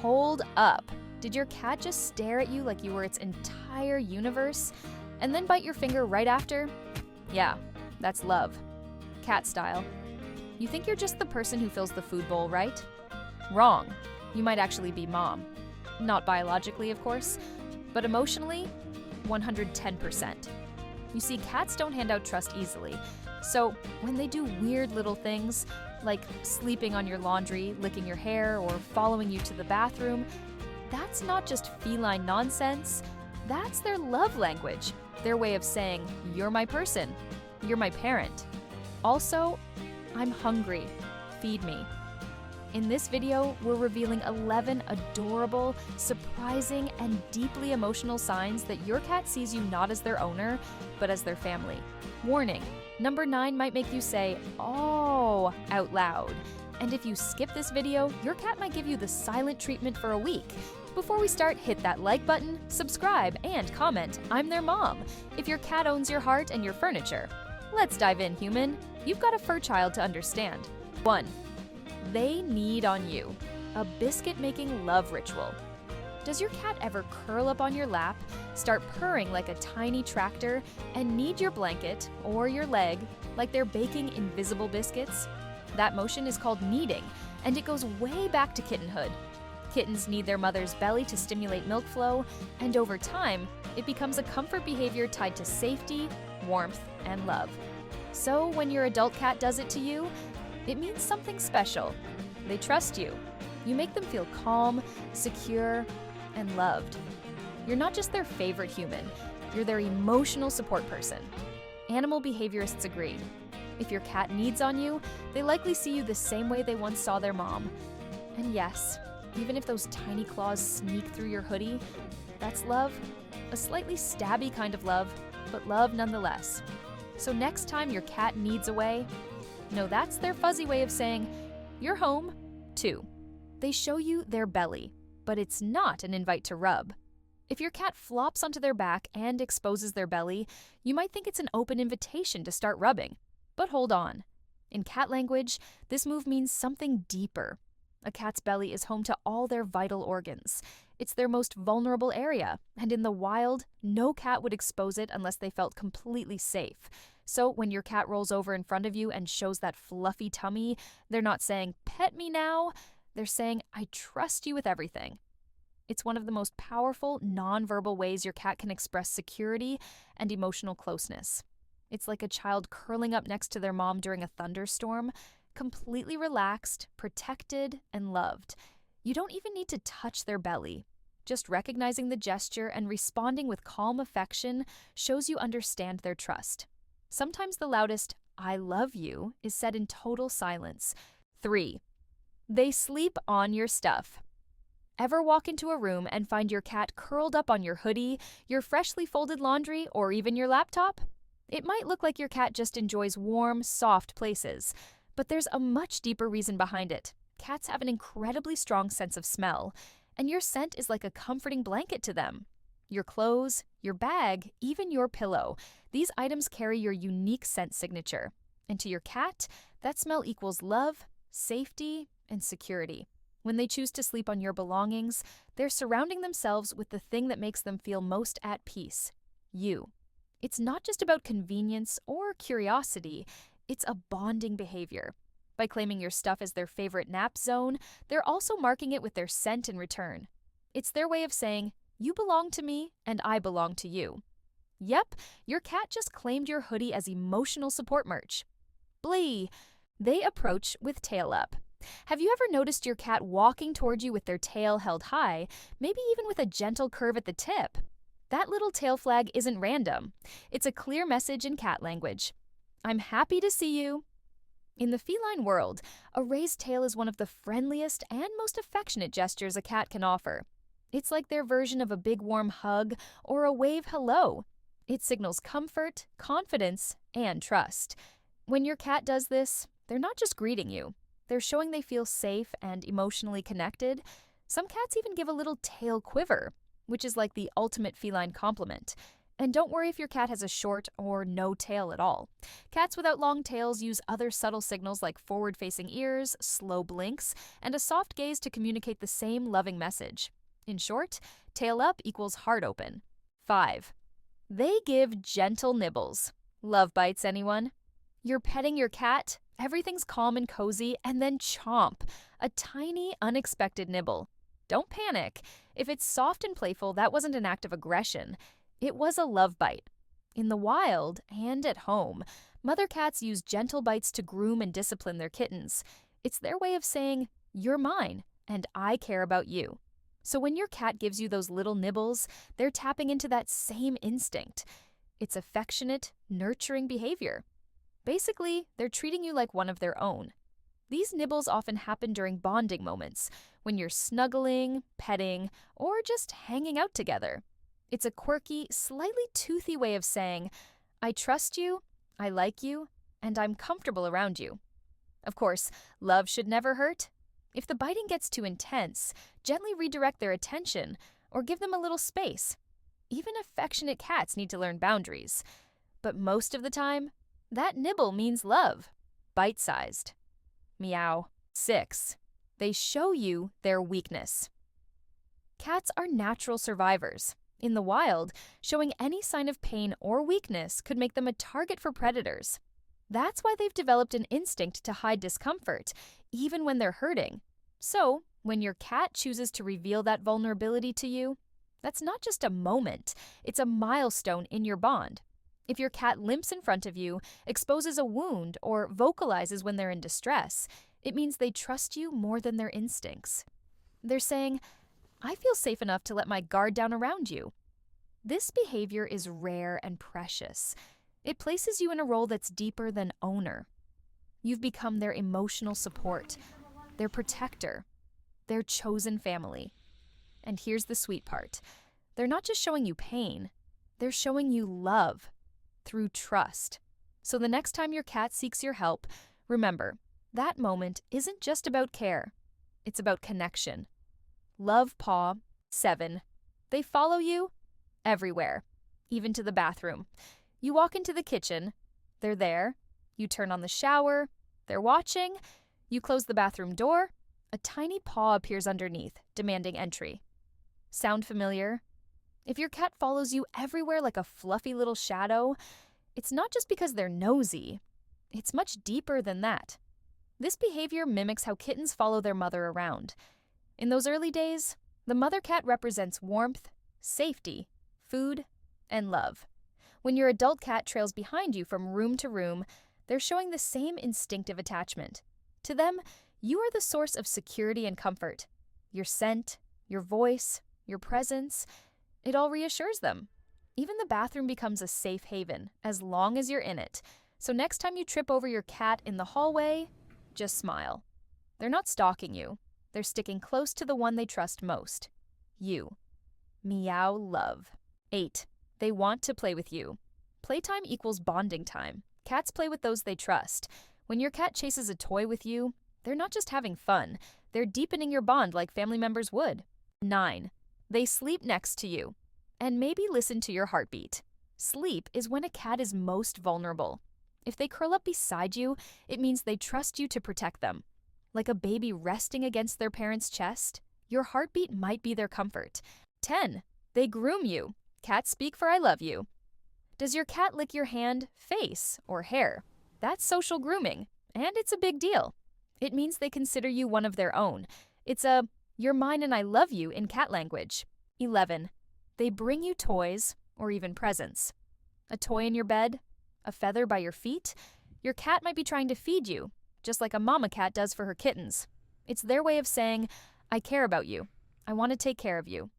Hold up. Did your cat just stare at you like you were its entire universe and then bite your finger right after? Yeah, that's love. Cat style. You think you're just the person who fills the food bowl, right? Wrong. You might actually be mom. Not biologically, of course, but emotionally, 110%. You see, cats don't hand out trust easily, so when they do weird little things, like sleeping on your laundry, licking your hair, or following you to the bathroom, that's not just feline nonsense, that's their love language, their way of saying, you're my person, you're my parent. Also, I'm hungry, feed me. In this video, we're revealing 11 adorable, surprising, and deeply emotional signs that your cat sees you not as their owner, but as their family. Warning, number 9 might make you say, "Oh," out loud. And if you skip this video, your cat might give you the silent treatment for a week. Before we start, hit that like button, subscribe, and comment, "I'm their mom," if your cat owns your heart and your furniture. Let's dive in, human. You've got a fur child to understand. 1. They knead on you. A biscuit-making love ritual. Does your cat ever curl up on your lap, start purring like a tiny tractor, and knead your blanket or your leg like they're baking invisible biscuits? That motion is called kneading, and it goes way back to kittenhood. Kittens knead their mother's belly to stimulate milk flow, and over time, it becomes a comfort behavior tied to safety, warmth, and love. So when your adult cat does it to you, it means something special. They trust you. You make them feel calm, secure, and loved. You're not just their favorite human, you're their emotional support person. Animal behaviorists agree. If your cat kneads on you, they likely see you the same way they once saw their mom. And yes, even if those tiny claws sneak through your hoodie, that's love. A slightly stabby kind of love, but love nonetheless. So next time your cat kneads away, no, that's their fuzzy way of saying, "You're home." 2. They show you their belly, but it's not an invite to rub. If your cat flops onto their back and exposes their belly, you might think it's an open invitation to start rubbing. But hold on. In cat language, this move means something deeper. A cat's belly is home to all their vital organs. It's their most vulnerable area, and in the wild, no cat would expose it unless they felt completely safe. So when your cat rolls over in front of you and shows that fluffy tummy, they're not saying, "Pet me now." They're saying, "I trust you with everything." It's one of the most powerful, nonverbal ways your cat can express security and emotional closeness. It's like a child curling up next to their mom during a thunderstorm, completely relaxed, protected, and loved. You don't even need to touch their belly. Just recognizing the gesture and responding with calm affection shows you understand their trust. Sometimes the loudest "I love you" is said in total silence. 3. They sleep on your stuff. Ever walk into a room and find your cat curled up on your hoodie, your freshly folded laundry, or even your laptop? It might look like your cat just enjoys warm, soft places, but there's a much deeper reason behind it. Cats have an incredibly strong sense of smell, and your scent is like a comforting blanket to them. Your clothes, your bag, even your pillow, these items carry your unique scent signature. And to your cat, that smell equals love, safety, and security. When they choose to sleep on your belongings, they're surrounding themselves with the thing that makes them feel most at peace, you. It's not just about convenience or curiosity, it's a bonding behavior. By claiming your stuff as their favorite nap zone, they're also marking it with their scent in return. It's their way of saying, "You belong to me, and I belong to you." Yep, your cat just claimed your hoodie as emotional support merch. Blee! They approach with tail up. Have you ever noticed your cat walking toward you with their tail held high, maybe even with a gentle curve at the tip? That little tail flag isn't random. It's a clear message in cat language. "I'm happy to see you." In the feline world, a raised tail is one of the friendliest and most affectionate gestures a cat can offer. It's like their version of a big warm hug or a wave hello. It signals comfort, confidence, and trust. When your cat does this, they're not just greeting you. They're showing they feel safe and emotionally connected. Some cats even give a little tail quiver, which is like the ultimate feline compliment. And don't worry if your cat has a short or no tail at all. Cats without long tails use other subtle signals like forward-facing ears, slow blinks, and a soft gaze to communicate the same loving message. In short, tail up equals heart open. 5. They give gentle nibbles. Love bites, anyone? You're petting your cat, everything's calm and cozy, and then chomp, a tiny, unexpected nibble. Don't panic. If it's soft and playful, that wasn't an act of aggression. It was a love bite. In the wild and at home, mother cats use gentle bites to groom and discipline their kittens. It's their way of saying, "You're mine, and I care about you." So when your cat gives you those little nibbles, they're tapping into that same instinct. It's affectionate, nurturing behavior. Basically, they're treating you like one of their own. These nibbles often happen during bonding moments, when you're snuggling, petting, or just hanging out together. It's a quirky, slightly toothy way of saying, "I trust you, I like you, and I'm comfortable around you." Of course, love should never hurt. If the biting gets too intense, gently redirect their attention or give them a little space. Even affectionate cats need to learn boundaries. But most of the time, that nibble means love, bite-sized. Meow. 6. They show you their weakness. Cats are natural survivors. In the wild, showing any sign of pain or weakness could make them a target for predators. That's why they've developed an instinct to hide discomfort, even when they're hurting. So, when your cat chooses to reveal that vulnerability to you, that's not just a moment, it's a milestone in your bond. If your cat limps in front of you, exposes a wound, or vocalizes when they're in distress, it means they trust you more than their instincts. They're saying, "I feel safe enough to let my guard down around you." This behavior is rare and precious. It places you in a role that's deeper than owner. You've become their emotional support, their protector, their chosen family. And here's the sweet part. They're not just showing you pain, they're showing you love through trust. So the next time your cat seeks your help, remember, that moment isn't just about care, it's about connection. Love Paw. 7. They follow you everywhere, even to the bathroom. You walk into the kitchen, they're there. You turn on the shower, they're watching. You close the bathroom door, a tiny paw appears underneath, demanding entry. Sound familiar? If your cat follows you everywhere like a fluffy little shadow, it's not just because they're nosy. It's much deeper than that. This behavior mimics how kittens follow their mother around. In those early days, the mother cat represents warmth, safety, food, and love. When your adult cat trails behind you from room to room, they're showing the same instinctive attachment. To them, you are the source of security and comfort. Your scent, your voice, your presence, it all reassures them. Even the bathroom becomes a safe haven as long as you're in it. So next time you trip over your cat in the hallway, just smile. They're not stalking you. They're sticking close to the one they trust most. You. Meow love. 8. They want to play with you. Playtime equals bonding time. Cats play with those they trust. When your cat chases a toy with you, they're not just having fun. They're deepening your bond like family members would. 9. They sleep next to you. And maybe listen to your heartbeat. Sleep is when a cat is most vulnerable. If they curl up beside you, it means they trust you to protect them. Like a baby resting against their parent's chest, your heartbeat might be their comfort. 10. They groom you. Cats speak for I love you. Does your cat lick your hand, face, or hair? That's social grooming, and it's a big deal. It means they consider you one of their own. It's a "you're mine and I love you" in cat language. 11. They bring you toys or even presents. A toy in your bed, a feather by your feet. Your cat might be trying to feed you, just like a mama cat does for her kittens. It's their way of saying, "I care about you. I want to take care of you."